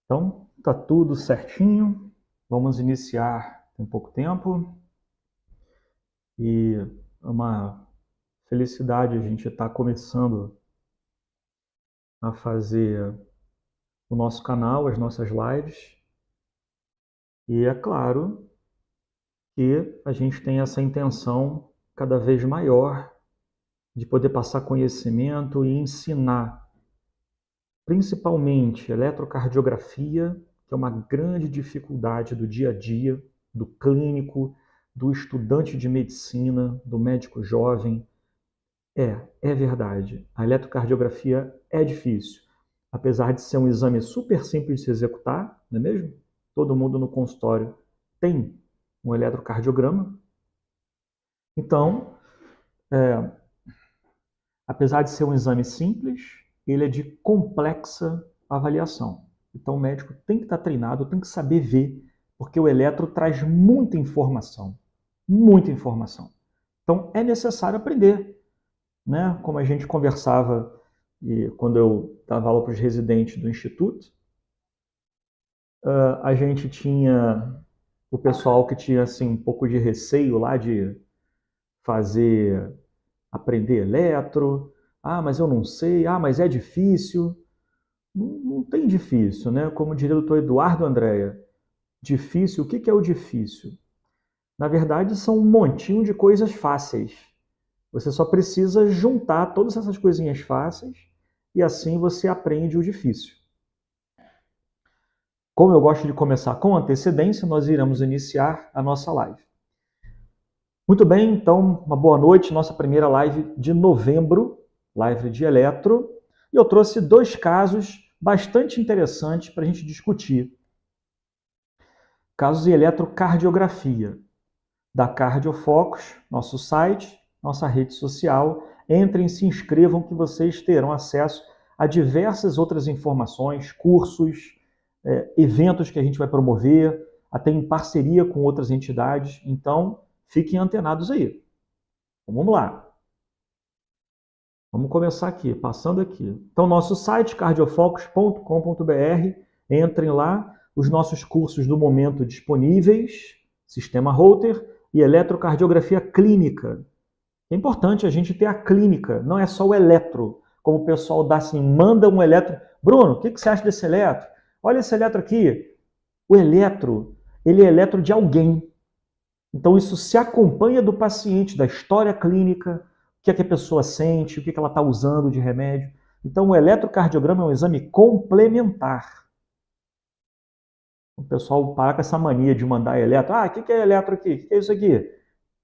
Então, tá tudo certinho. Vamos iniciar em pouco tempo. E é uma felicidade a gente estar começando a fazer o nosso canal, as nossas lives. E é claro que a gente tem essa intenção cada vez maior de poder passar conhecimento e ensinar, principalmente eletrocardiografia, que é uma grande dificuldade do dia a dia, do clínico, do estudante de medicina, do médico jovem. É verdade. A eletrocardiografia é difícil. Apesar de ser um exame super simples de se executar, não é mesmo? Todo mundo no consultório tem um eletrocardiograma. Então, apesar de ser um exame simples, ele é de complexa avaliação. Então, o médico tem que estar treinado, tem que saber ver, porque o eletro traz muita informação. Muita informação. Então, é necessário aprender, né? Como a gente conversava quando eu dava aula para os residentes do Instituto, a gente tinha o pessoal que tinha assim, um pouco de receio lá de fazer, aprender eletro. Ah, mas eu não sei. Ah, mas é difícil. Não tem difícil, né? Como diria o doutor Eduardo Andréa, difícil, o que é o difícil? Na verdade, são um montinho de coisas fáceis. Você só precisa juntar todas essas coisinhas fáceis e assim você aprende o difícil. Como eu gosto de começar com antecedência, nós iremos iniciar a nossa live. Muito bem, então, uma boa noite, nossa primeira live de novembro, live de eletro. E eu trouxe dois casos bastante interessantes para a gente discutir. Casos de eletrocardiografia, da Cardiofocus, nosso site, nossa rede social. Entrem, se inscrevam que vocês terão acesso a diversas outras informações, cursos, eventos que a gente vai promover, até em parceria com outras entidades. Então, fiquem antenados aí. Então, vamos lá. Vamos começar aqui, passando aqui. Então, nosso site, cardiofocus.com.br, entrem lá, os nossos cursos do momento disponíveis, Sistema Holter e Eletrocardiografia Clínica. É importante a gente ter a clínica, não é só o eletro, como o pessoal dá assim, manda um eletro. Bruno, o que você acha desse eletro? Olha esse eletro aqui. O eletro, ele é eletro de alguém. Então isso se acompanha do paciente, da história clínica, o que é que a pessoa sente, o que é que ela está usando de remédio. Então o eletrocardiograma é um exame complementar. O pessoal para com essa mania de mandar eletro. Ah, o que é eletro aqui? O que é isso aqui?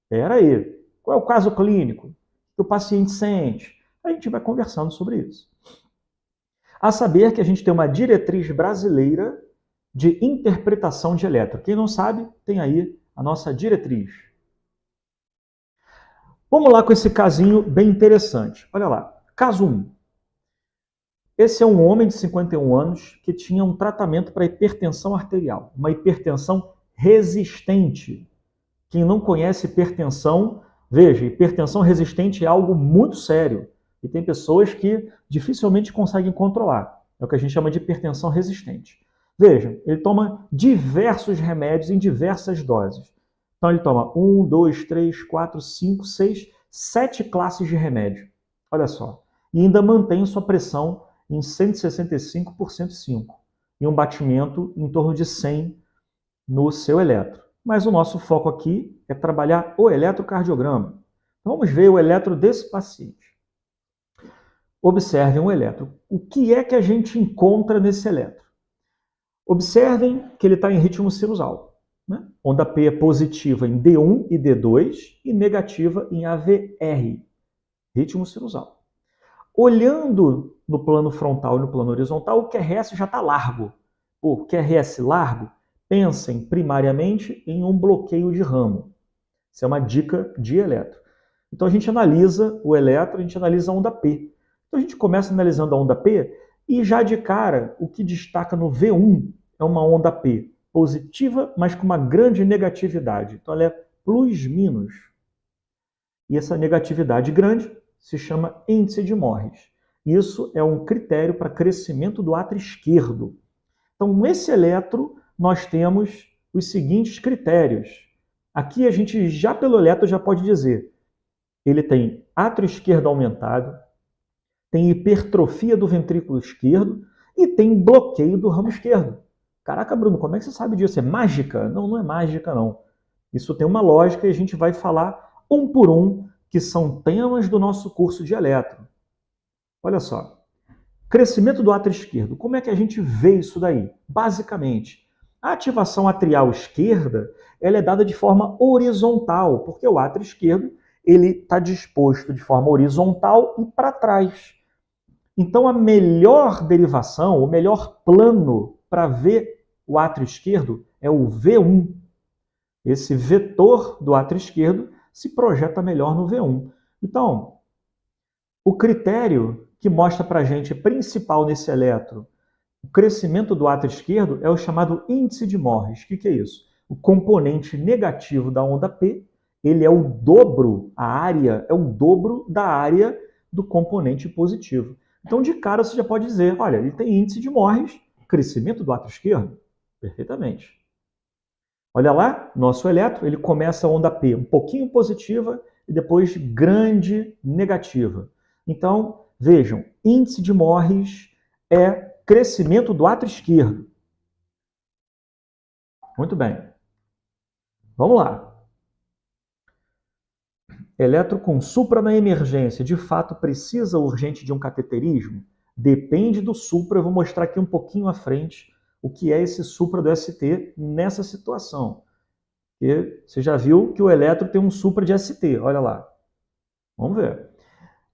Espera aí. Qual é o caso clínico? O que o paciente sente? A gente vai conversando sobre isso. A saber que a gente tem uma diretriz brasileira de interpretação de eletro. Quem não sabe, tem aí a nossa diretriz. Vamos lá com esse casinho bem interessante. Olha lá. Caso 1. Esse é um homem de 51 anos que tinha um tratamento para hipertensão arterial. Uma hipertensão resistente. Quem não conhece hipertensão, veja, hipertensão resistente é algo muito sério. E tem pessoas que dificilmente conseguem controlar. É o que a gente chama de hipertensão resistente. Veja, ele toma diversos remédios em diversas doses. Então ele toma 1, 2, 3, 4, 5, 6, 7 classes de remédio. Olha só. E ainda mantém sua pressão em 165 por 105. E um batimento em torno de 100 no seu eletro. Mas o nosso foco aqui é trabalhar o eletrocardiograma. Então vamos ver o eletro desse paciente. Observem o eletro. O que é que a gente encontra nesse eletro? Observem que ele está em ritmo sinusal. Né? Onda P é positiva em D1 e D2 e negativa em AVR, ritmo sinusal. Olhando no plano frontal e no plano horizontal, o QRS já está largo. O QRS largo, pensem primariamente em um bloqueio de ramo. Isso é uma dica de eletro. Então a gente analisa o eletro, a gente analisa a onda P. Então a gente começa analisando a onda P e já de cara o que destaca no V1 é uma onda P positiva, mas com uma grande negatividade. Então ela é plus-minus. E essa negatividade grande se chama índice de Morris. Isso é um critério para crescimento do átrio esquerdo. Então, nesse eletro, nós temos os seguintes critérios. Aqui a gente, já pelo eletro, já pode dizer, ele tem átrio esquerdo aumentado, tem hipertrofia do ventrículo esquerdo e tem bloqueio do ramo esquerdo. Caraca, Bruno, como é que você sabe disso? É mágica? Não, não é mágica, não. Isso tem uma lógica e a gente vai falar um por um, que são temas do nosso curso de eletro. Olha só. Crescimento do átrio esquerdo. Como é que a gente vê isso daí? Basicamente, a ativação atrial esquerda ela é dada de forma horizontal, porque o átrio esquerdo ele está disposto de forma horizontal e para trás. Então, a melhor derivação, o melhor plano para ver o átrio esquerdo é o V1. Esse vetor do átrio esquerdo se projeta melhor no V1. Então, o critério que mostra para a gente principal nesse eletro, o crescimento do átrio esquerdo, é o chamado índice de Morris. O que é isso? O componente negativo da onda P, ele é o dobro, a área é o dobro da área do componente positivo. Então, de cara, você já pode dizer, olha, ele tem índice de Morris, crescimento do átrio esquerdo. Perfeitamente. Olha lá, nosso eletro, ele começa a onda P um pouquinho positiva e depois grande negativa. Então, vejam, índice de Morris é crescimento do átrio esquerdo. Muito bem. Vamos lá. Eletro com supra na emergência, de fato precisa urgente de um cateterismo? Depende do supra, eu vou mostrar aqui um pouquinho à frente o que é esse supra do ST nessa situação. E você já viu que o eletro tem um supra de ST, olha lá. Vamos ver.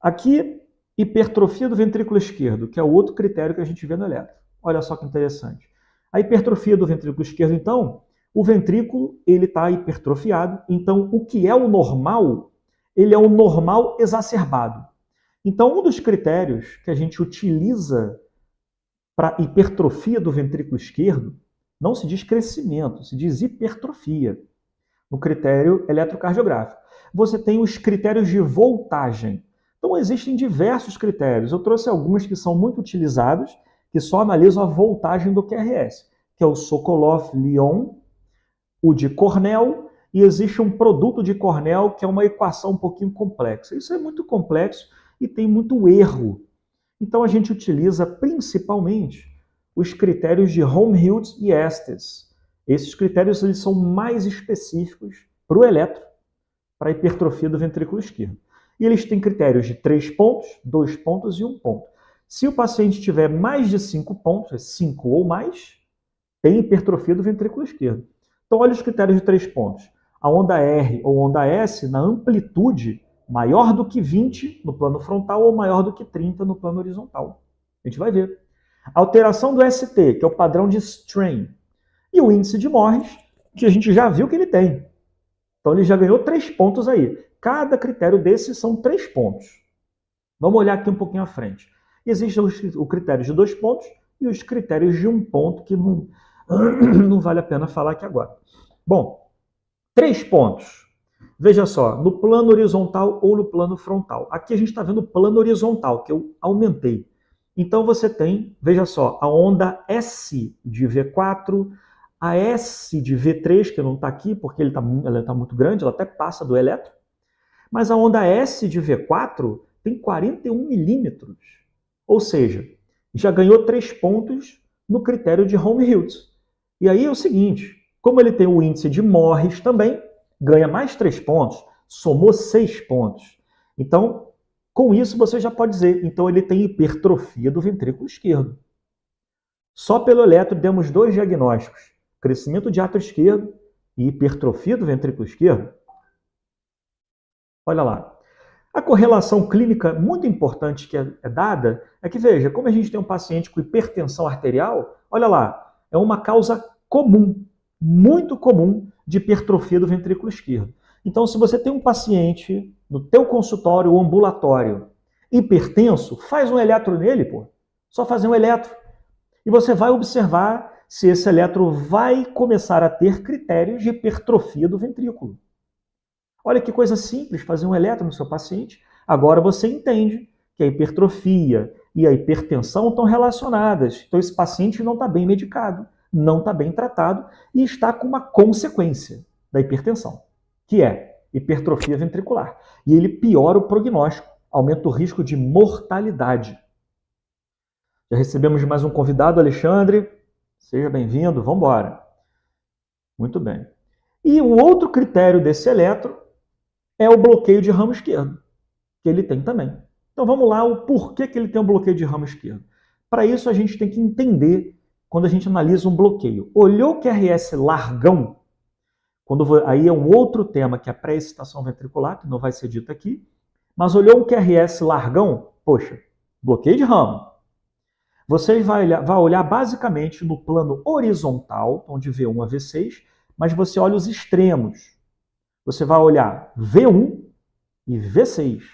Aqui, hipertrofia do ventrículo esquerdo, que é o outro critério que a gente vê no eletro. Olha só que interessante. A hipertrofia do ventrículo esquerdo, então, o ventrículo ele está hipertrofiado, então o que é o normal, ele é o normal exacerbado. Então, um dos critérios que a gente utiliza para hipertrofia do ventrículo esquerdo não se diz crescimento, se diz hipertrofia, no critério eletrocardiográfico. Você tem os critérios de voltagem. Então, existem diversos critérios. Eu trouxe alguns que são muito utilizados, que só analisam a voltagem do QRS, que é o Sokolov-Lyon, o de Cornell, e existe um produto de Cornell que é uma equação um pouquinho complexa. Isso é muito complexo e tem muito erro. Então, a gente utiliza principalmente os critérios de Helmholtz e Estes. Esses critérios eles são mais específicos para o eletro, para a hipertrofia do ventrículo esquerdo. E eles têm critérios de 3 pontos, 2 pontos e 1 ponto. Se o paciente tiver mais de 5 pontos, 5 ou mais, tem hipertrofia do ventrículo esquerdo. Então, olha os critérios de 3 pontos. A onda R ou onda S, na amplitude, maior do que 20 no plano frontal ou maior do que 30 no plano horizontal. A gente vai ver. A alteração do ST, que é o padrão de strain. E o índice de Morris, que a gente já viu que ele tem. Então, ele já ganhou 3 pontos aí. Cada critério desses são 3 pontos. Vamos olhar aqui um pouquinho à frente. Existem os critérios de 2 pontos e os critérios de 1 ponto, que não vale a pena falar aqui agora. Bom, 3 pontos. Veja só, no plano horizontal ou no plano frontal. Aqui a gente está vendo o plano horizontal, que eu aumentei. Então você tem, veja só, a onda S de V4, a S de V3, que não está aqui porque ela está muito grande, ela até passa do eletro. Mas a onda S de V4 tem 41 milímetros. Ou seja, já ganhou 3 pontos no critério de Helmholtz. E aí é o seguinte, como ele tem o índice de Morris também, ganha mais 3 pontos, somou 6 pontos. Então, com isso você já pode dizer, então ele tem hipertrofia do ventrículo esquerdo. Só pelo eletro demos 2 diagnósticos, crescimento de átrio esquerdo e hipertrofia do ventrículo esquerdo. Olha lá. A correlação clínica muito importante que é dada é que, veja, como a gente tem um paciente com hipertensão arterial, olha lá, é uma causa comum, muito comum, de hipertrofia do ventrículo esquerdo. Então, se você tem um paciente no teu consultório ou ambulatório hipertenso, faz um eletro nele, pô. Só fazer um eletro. E você vai observar se esse eletro vai começar a ter critérios de hipertrofia do ventrículo. Olha que coisa simples, fazer um eletro no seu paciente. Agora você entende que a hipertrofia e a hipertensão estão relacionadas. Então esse paciente não está bem medicado, não está bem tratado e está com uma consequência da hipertensão, que é hipertrofia ventricular. E ele piora o prognóstico, aumenta o risco de mortalidade. Já recebemos mais um convidado, Alexandre. Seja bem-vindo, vamos embora. Muito bem. E o outro critério desse eletro é o bloqueio de ramo esquerdo, que ele tem também. Então vamos lá, o porquê que ele tem um bloqueio de ramo esquerdo. Para isso a gente tem que entender quando a gente analisa um bloqueio. Olhou o QRS largão, aí é um outro tema que é a pré-excitação ventricular, que não vai ser dito aqui, mas olhou um QRS largão, poxa, bloqueio de ramo. Você vai olhar basicamente no plano horizontal, onde V1 a V6, mas você olha os extremos. Você vai olhar V1 e V6.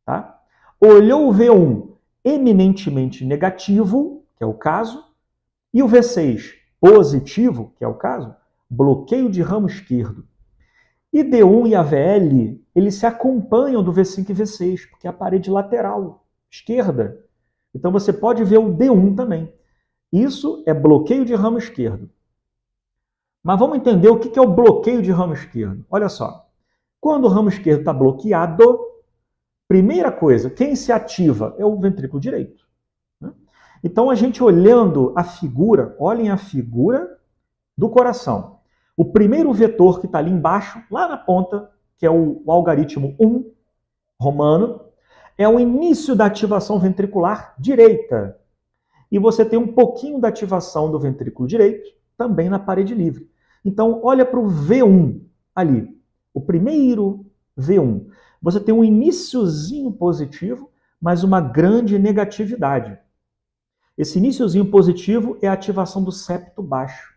Tá? Olhou o V1 eminentemente negativo, que é o caso, e o V6 positivo, que é o caso, bloqueio de ramo esquerdo. E D1 e AVL, eles se acompanham do V5 e V6, porque é a parede lateral, esquerda. Então você pode ver o D1 também. Isso é bloqueio de ramo esquerdo. Mas vamos entender o que é o bloqueio de ramo esquerdo. Olha só. Quando o ramo esquerdo está bloqueado, primeira coisa, quem se ativa é o ventrículo direito. Então a gente olhando a figura, olhem a figura do coração. O primeiro vetor que está ali embaixo, lá na ponta, que é o algarismo 1 romano, é o início da ativação ventricular direita. E você tem um pouquinho da ativação do ventrículo direito também na parede livre. Então, olha para o V1 ali, o primeiro V1. Você tem um iniciozinho positivo, mas uma grande negatividade. Esse iniciozinho positivo é a ativação do septo baixo.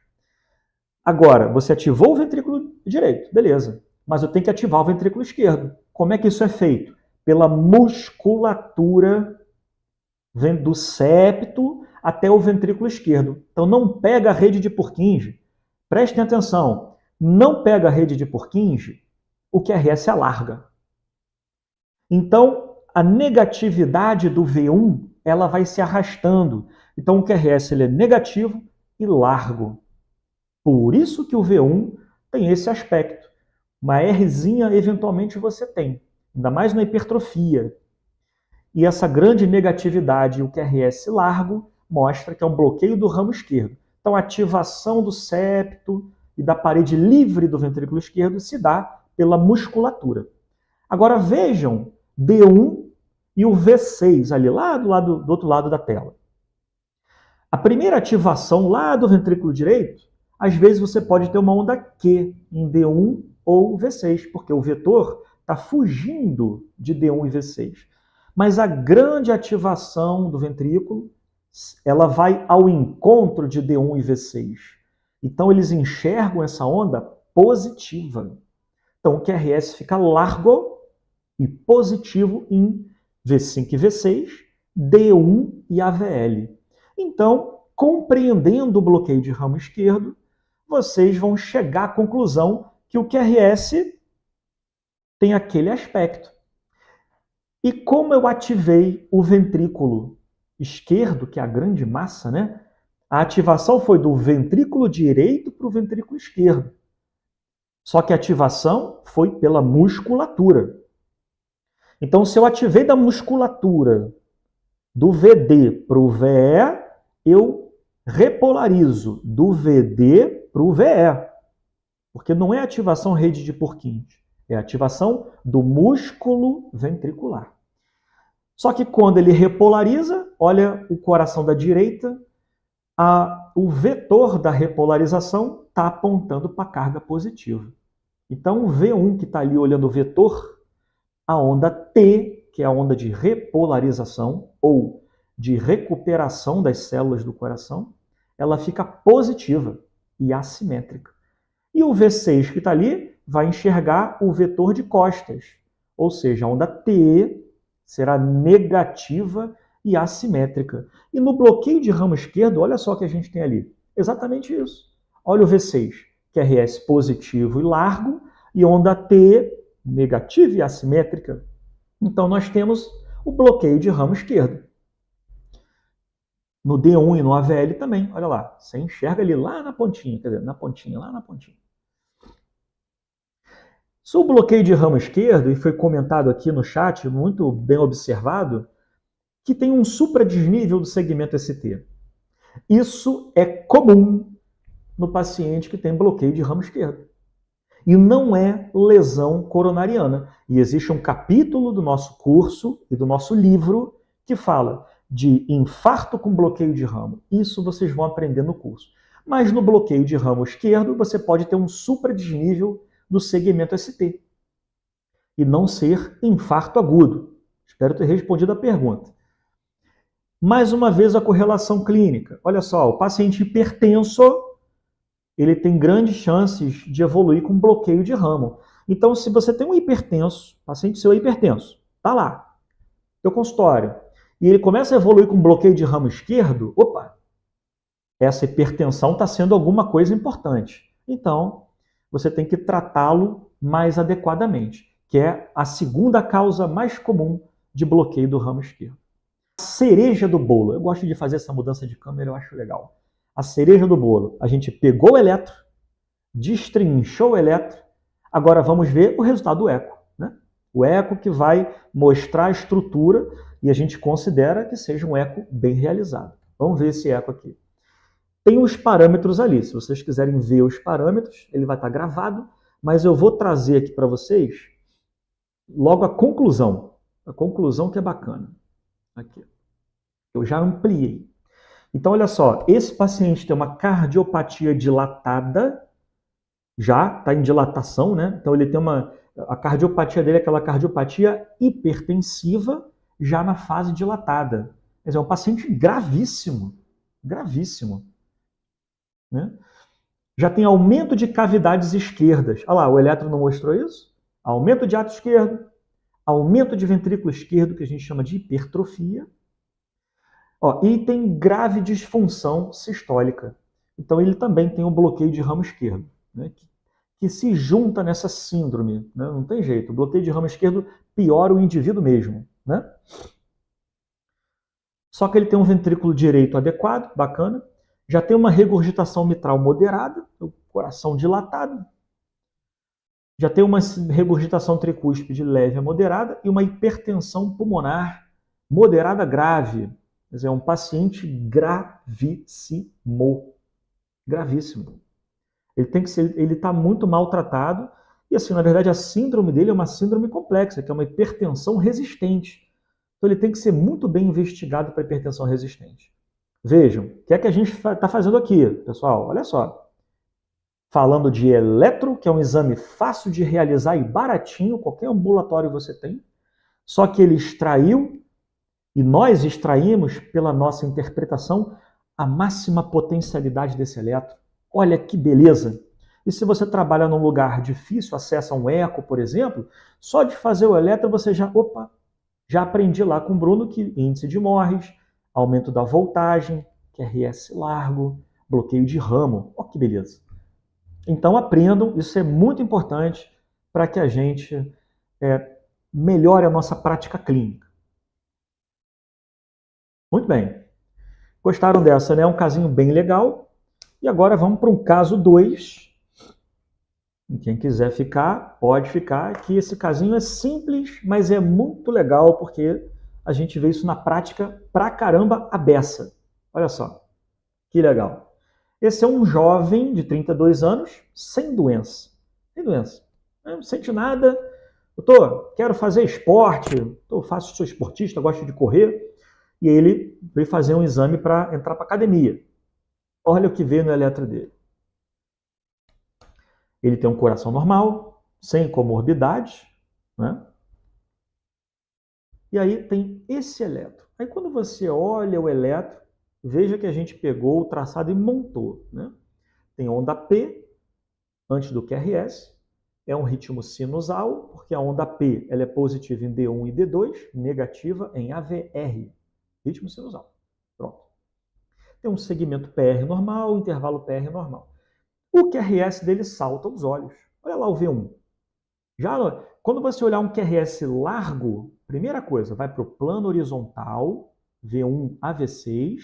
Agora, você ativou o ventrículo direito, beleza. Mas eu tenho que ativar o ventrículo esquerdo. Como é que isso é feito? Pela musculatura do septo até o ventrículo esquerdo. Então não pega a rede de Purkinje. Prestem atenção. Não pega a rede de Purkinje, o QRS alarga. Então a negatividade do V1 ela vai se arrastando. Então o QRS ele é negativo e largo. Por isso que o V1 tem esse aspecto. Uma Rzinha eventualmente você tem, ainda mais na hipertrofia. E essa grande negatividade, o QRS largo, mostra que é um bloqueio do ramo esquerdo. Então a ativação do septo e da parede livre do ventrículo esquerdo se dá pela musculatura. Agora vejam D1 e o V6 ali lá do outro lado da tela. A primeira ativação lá do ventrículo direito, às vezes você pode ter uma onda Q em D1 ou V6, porque o vetor está fugindo de D1 e V6. Mas a grande ativação do ventrículo, ela vai ao encontro de D1 e V6. Então eles enxergam essa onda positiva. Então o QRS fica largo e positivo em V5 e V6, D1 e AVL. Então, compreendendo o bloqueio de ramo esquerdo, vocês vão chegar à conclusão que o QRS tem aquele aspecto. E como eu ativei o ventrículo esquerdo, que é a grande massa, né? A ativação foi do ventrículo direito para o ventrículo esquerdo. Só que a ativação foi pela musculatura. Então, se eu ativei da musculatura do VD para o VE, eu repolarizo do VD para o VE. Porque não é ativação rede de Purkinje, é ativação do músculo ventricular. Só que quando ele repolariza, olha o coração da direita, o vetor da repolarização está apontando para a carga positiva. Então o V1 que está ali olhando o vetor, a onda T, que é a onda de repolarização ou de recuperação das células do coração, ela fica positiva e assimétrica. E o V6 que está ali vai enxergar o vetor de costas, ou seja, a onda T será negativa e assimétrica. E no bloqueio de ramo esquerdo, olha só o que a gente tem ali. Exatamente isso. Olha o V6, QRS positivo e largo, e onda T negativa e assimétrica. Então nós temos o bloqueio de ramo esquerdo. No D1 e no AVL também, olha lá, você enxerga ali lá na pontinha, quer dizer, na pontinha, lá na pontinha. Se o bloqueio de ramo esquerdo, e foi comentado aqui no chat, muito bem observado, que tem um supradesnível do segmento ST. Isso é comum no paciente que tem bloqueio de ramo esquerdo. E não é lesão coronariana. E existe um capítulo do nosso curso e do nosso livro que fala de infarto com bloqueio de ramo. Isso vocês vão aprender no curso. Mas no bloqueio de ramo esquerdo, você pode ter um supradesnível do segmento ST. E não ser infarto agudo. Espero ter respondido a pergunta. Mais uma vez a correlação clínica. Olha só, o paciente hipertenso, ele tem grandes chances de evoluir com bloqueio de ramo. Então, se você tem um hipertenso, paciente seu é hipertenso, tá lá, teu consultório, e ele começa a evoluir com bloqueio de ramo esquerdo, opa, essa hipertensão está sendo alguma coisa importante. Então, você tem que tratá-lo mais adequadamente, que é a segunda causa mais comum de bloqueio do ramo esquerdo. A cereja do bolo. Eu gosto de fazer essa mudança de câmera, eu acho legal. A cereja do bolo. A gente pegou o eletro, destrinchou o eletro, agora vamos ver o resultado do eco. Né? O eco que vai mostrar a estrutura e a gente considera que seja um eco bem realizado. Vamos ver esse eco aqui. Tem os parâmetros ali. Se vocês quiserem ver os parâmetros, ele vai estar gravado, mas eu vou trazer aqui para vocês logo a conclusão. A conclusão que é bacana. Aqui. Eu já ampliei. Então, olha só, esse paciente tem uma cardiopatia dilatada, já está em dilatação, né? Então, ele tem a cardiopatia dele é aquela cardiopatia hipertensiva, já na fase dilatada. Quer dizer, é um paciente gravíssimo, gravíssimo. Né? Já tem aumento de cavidades esquerdas. Olha lá, o eletro não mostrou isso? Aumento de ato esquerdo, aumento de ventrículo esquerdo, que a gente chama de hipertrofia. E tem grave disfunção sistólica. Então ele também tem um bloqueio de ramo esquerdo, né, que se junta nessa síndrome. Né? Não tem jeito. O bloqueio de ramo esquerdo piora o indivíduo mesmo. Né? Só que ele tem um ventrículo direito adequado, bacana. Já tem uma regurgitação mitral moderada, o coração dilatado. Já tem uma regurgitação tricúspide leve a moderada e uma hipertensão pulmonar moderada grave. Quer dizer, é um paciente gravíssimo. Gravíssimo. Ele está muito maltratado. E assim, na verdade, a síndrome dele é uma síndrome complexa, que é uma hipertensão resistente. Então ele tem que ser muito bem investigado para hipertensão resistente. Vejam, o que é que a gente está fazendo aqui, pessoal? Olha só. Falando de eletro, que é um exame fácil de realizar e baratinho, qualquer ambulatório você tem. Só que ele extraiu, e nós extraímos, pela nossa interpretação, a máxima potencialidade desse eletro. Olha que beleza! E se você trabalha num lugar difícil, acessa um eco, por exemplo, só de fazer o eletro você já aprendi lá com o Bruno que índice de Morris, aumento da voltagem, QRS largo, bloqueio de ramo. Olha que beleza! Então aprendam, isso é muito importante para que a gente melhore a nossa prática clínica. Muito bem. Gostaram dessa, né? É um casinho bem legal. E agora vamos para um caso 2. Quem quiser ficar, pode ficar. Que esse casinho é simples, mas é muito legal porque a gente vê isso na prática pra caramba a beça. Olha só, que legal. Esse é um jovem de 32 anos, sem doença. Sem doença. Não sente nada. Doutor, quero fazer esporte. Sou esportista, gosto de correr. E ele veio fazer um exame para entrar para academia. Olha o que veio no eletro dele. Ele tem um coração normal, sem comorbidade, né? E aí tem esse eletro. Aí quando você olha o eletro, veja que a gente pegou o traçado e montou, né? Tem onda P antes do QRS, é um ritmo sinusal, porque a onda P ela é positiva em D1 e D2, negativa em AVR. Ritmo sinusal. Pronto. Tem um segmento PR normal, intervalo PR normal. O QRS dele salta aos olhos. Olha lá o V1. Quando você olhar um QRS largo, primeira coisa, vai para o plano horizontal, V1 a V6,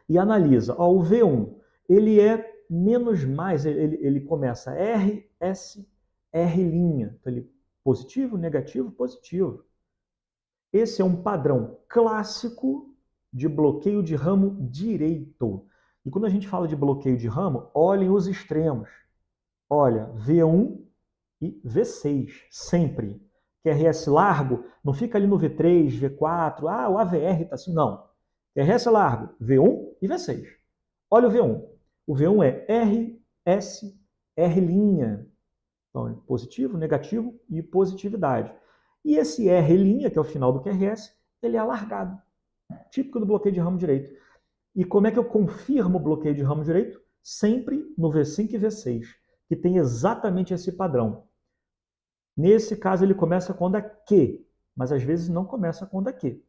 e analisa. Ó, o V1, ele é menos mais, ele começa R, S, R'. Então, ele positivo, negativo, positivo. Esse é um padrão clássico de bloqueio de ramo direito. E quando a gente fala de bloqueio de ramo, olhem os extremos. Olha, V1 e V6, sempre. QRS largo, não fica ali no V3, V4, o AVR está assim, não. QRS largo, V1 e V6. Olha o V1. O V1 é R, S, R'. Então, positivo, negativo e positividade. E esse R', que é o final do QRS, ele é alargado, típico do bloqueio de ramo direito. E como é que eu confirmo o bloqueio de ramo direito? Sempre no V5 e V6, que tem exatamente esse padrão. Nesse caso, ele começa com onda Q, mas às vezes não começa com onda Q.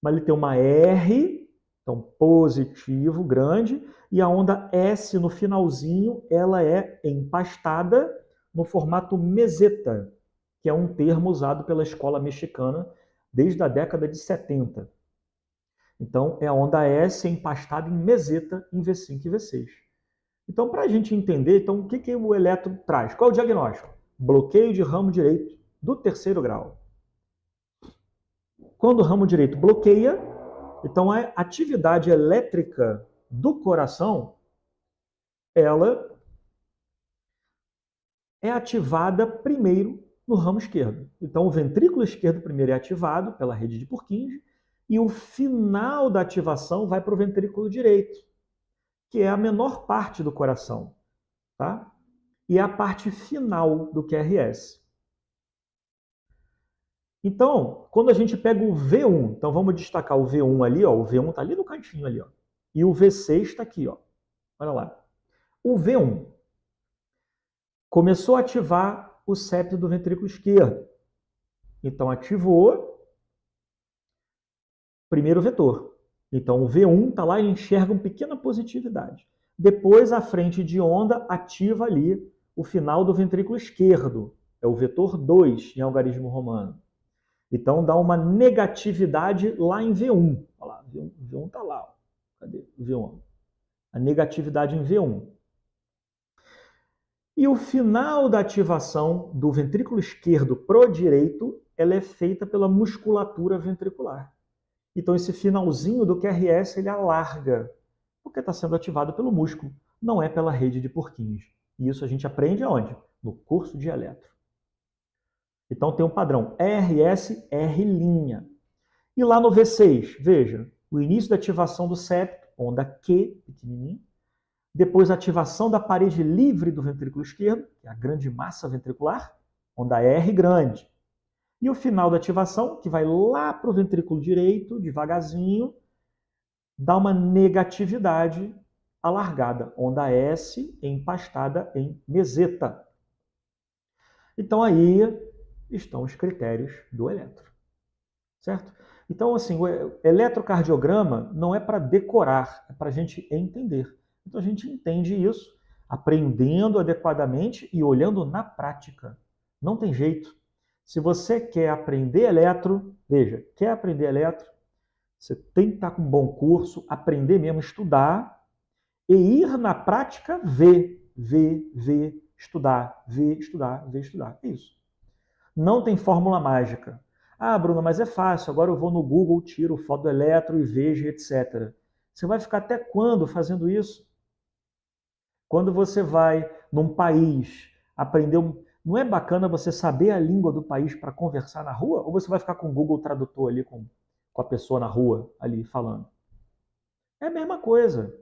Mas ele tem uma R, então positivo, grande, e a onda S no finalzinho, ela é empastada no formato meseta, que é um termo usado pela escola mexicana desde a década de 70. Então, é a onda S empastada em meseta em V5 e V6. Então, para a gente entender, então, o que o eletro traz? Qual é o diagnóstico? Bloqueio de ramo direito do terceiro grau. Quando o ramo direito bloqueia, então a atividade elétrica do coração, ela é ativada primeiro no ramo esquerdo. Então, o ventrículo esquerdo primeiro é ativado pela rede de Purkinje e o final da ativação vai para o ventrículo direito, que é a menor parte do coração, tá? E é a parte final do QRS. Então, quando a gente pega o V1, então vamos destacar o V1 ali, ó, o V1 está ali no cantinho ali, ó, e o V6 está aqui, ó. Olha lá. O V1 começou a ativar o septo do ventrículo esquerdo. Então, ativou primeiro vetor. Então, o V1 está lá e enxerga uma pequena positividade. Depois, a frente de onda ativa ali o final do ventrículo esquerdo. É o vetor 2 em algarismo romano. Então, dá uma negatividade lá em V1. Olha lá, V1 está lá. Ó. Cadê o V1? A negatividade em V1. E o final da ativação do ventrículo esquerdo pro direito, ela é feita pela musculatura ventricular. Então, esse finalzinho do QRS, ele alarga, porque está sendo ativado pelo músculo, não é pela rede de Purkinje. E isso a gente aprende aonde? No curso de eletro. Então, tem um padrão RS, R'. E lá no V6, veja, o início da ativação do septo, onda Q, pequenininho. Depois, a ativação da parede livre do ventrículo esquerdo, que é a grande massa ventricular, onda R grande. E o final da ativação, que vai lá para o ventrículo direito, devagarzinho, dá uma negatividade alargada, onda S empastada em meseta. Então aí estão os critérios do eletro, certo? Então assim, o eletrocardiograma não é para decorar, é para a gente entender. Então a gente entende isso aprendendo adequadamente e olhando na prática. Não tem jeito. Se você quer aprender eletro, veja, quer aprender eletro, você tem que estar com um bom curso, aprender mesmo, estudar e ir na prática ver, estudar, ver, estudar, ver, estudar. É isso. Não tem fórmula mágica. Ah, Bruna, mas é fácil. Agora eu vou no Google, tiro foto do eletro e vejo, etc. Você vai ficar até quando fazendo isso? Quando você vai num país aprender Não é bacana você saber a língua do país para conversar na rua? Ou você vai ficar com o Google Tradutor ali com a pessoa na rua ali falando? É a mesma coisa.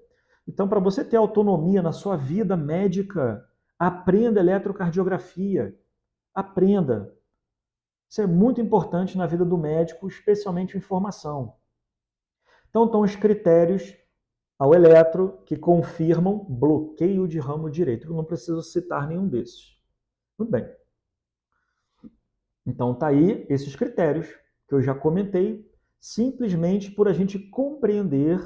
Então, para você ter autonomia na sua vida médica, aprenda eletrocardiografia. Aprenda. Isso é muito importante na vida do médico, especialmente em formação. Então, estão os critérios ao eletro que confirmam bloqueio de ramo direito. Eu não preciso citar nenhum desses. Muito bem. Então, tá aí esses critérios que eu já comentei, simplesmente por a gente compreender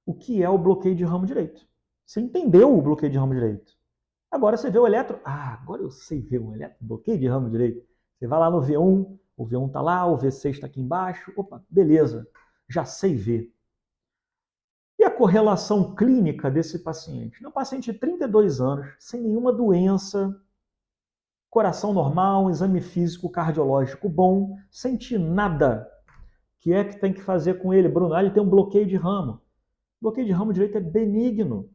o que é o bloqueio de ramo direito. Você entendeu o bloqueio de ramo direito. Agora você vê o eletro. Agora eu sei ver um eletro, bloqueio de ramo direito. Você vai lá no V1, o V1 está lá, o V6 está aqui embaixo. Opa, beleza, já sei ver. E a correlação clínica desse paciente? Um paciente de 32 anos, sem nenhuma doença, coração normal, exame físico cardiológico bom, sente nada. O que é que tem que fazer com ele, Bruno? Ele tem um bloqueio de ramo. Bloqueio de ramo direito é benigno.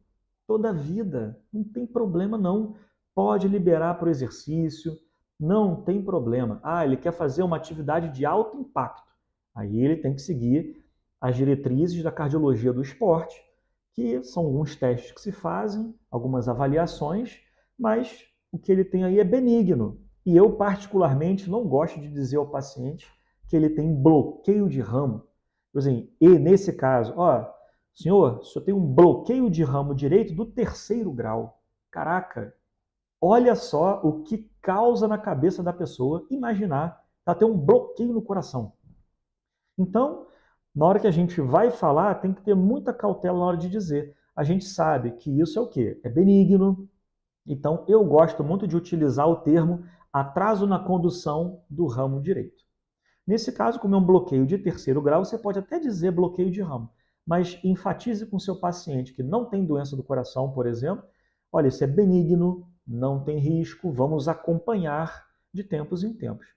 Toda a vida. Não tem problema não. Pode liberar para o exercício. Não tem problema. Ele quer fazer uma atividade de alto impacto. Aí ele tem que seguir as diretrizes da cardiologia do esporte, que são alguns testes que se fazem, algumas avaliações, mas o que ele tem aí é benigno. E eu, particularmente, não gosto de dizer ao paciente que ele tem bloqueio de ramo. Por exemplo, e nesse caso, senhor, o senhor tem um bloqueio de ramo direito do 3º grau. Caraca, olha só o que causa na cabeça da pessoa imaginar ela ter um bloqueio no coração. Então, na hora que a gente vai falar, tem que ter muita cautela na hora de dizer. A gente sabe que isso é o quê? É benigno. Então, eu gosto muito de utilizar o termo atraso na condução do ramo direito. Nesse caso, como é um bloqueio de 3º grau, você pode até dizer bloqueio de ramo, mas enfatize com o seu paciente que não tem doença do coração, por exemplo, olha, isso é benigno, não tem risco, vamos acompanhar de tempos em tempos.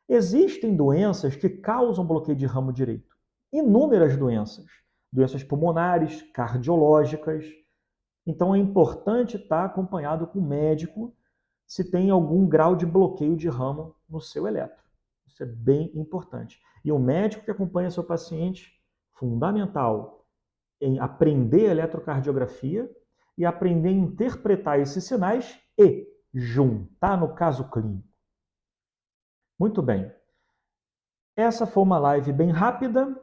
Existem doenças que causam bloqueio de ramo direito. Inúmeras doenças. Doenças pulmonares, cardiológicas. Então é importante estar acompanhado com o médico se tem algum grau de bloqueio de ramo no seu eletro. Isso é bem importante. E o médico que acompanha seu paciente, fundamental em aprender eletrocardiografia e aprender a interpretar esses sinais e juntar no caso clínico. Muito bem. Essa foi uma live bem rápida,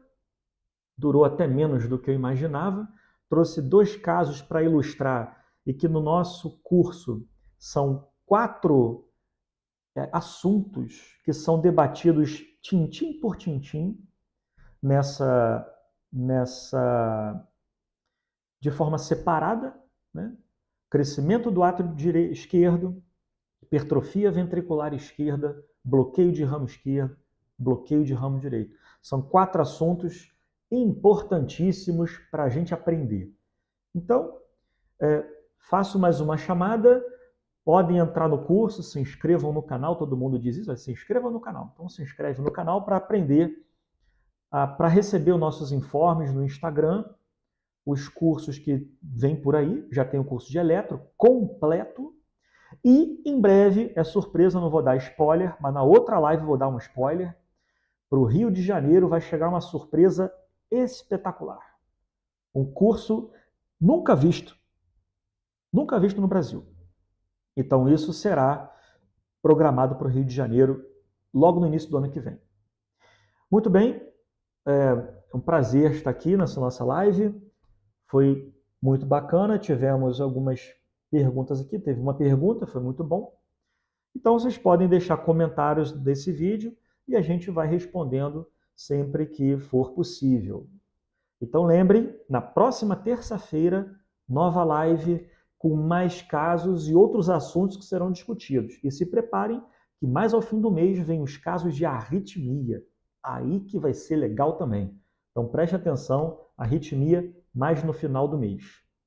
durou até menos do que eu imaginava. Trouxe 2 casos para ilustrar e que no nosso curso são 4 assuntos que são debatidos tintim por tintim de forma separada, né? Crescimento do átrio esquerdo, hipertrofia ventricular esquerda, bloqueio de ramo esquerdo, bloqueio de ramo direito. São 4 assuntos importantíssimos para a gente aprender. Então, faço mais uma chamada. Podem entrar no curso, se inscrevam no canal, todo mundo diz isso, se inscrevam no canal. Então se inscreve no canal para aprender, para receber os nossos informes no Instagram, os cursos que vêm por aí, já tem o curso de eletro completo, e em breve, é surpresa, não vou dar spoiler, mas na outra live vou dar um spoiler, para o Rio de Janeiro vai chegar uma surpresa espetacular. Um curso nunca visto no Brasil. Então, isso será programado para o Rio de Janeiro logo no início do ano que vem. Muito bem, é um prazer estar aqui nessa nossa live. Foi muito bacana, tivemos algumas perguntas aqui. Teve uma pergunta, foi muito bom. Então, vocês podem deixar comentários desse vídeo e a gente vai respondendo sempre que for possível. Então, lembrem, na próxima terça-feira, nova live com mais casos e outros assuntos que serão discutidos. E se preparem que mais ao fim do mês vem os casos de arritmia. Aí que vai ser legal também. Então preste atenção, arritmia mais no final do mês.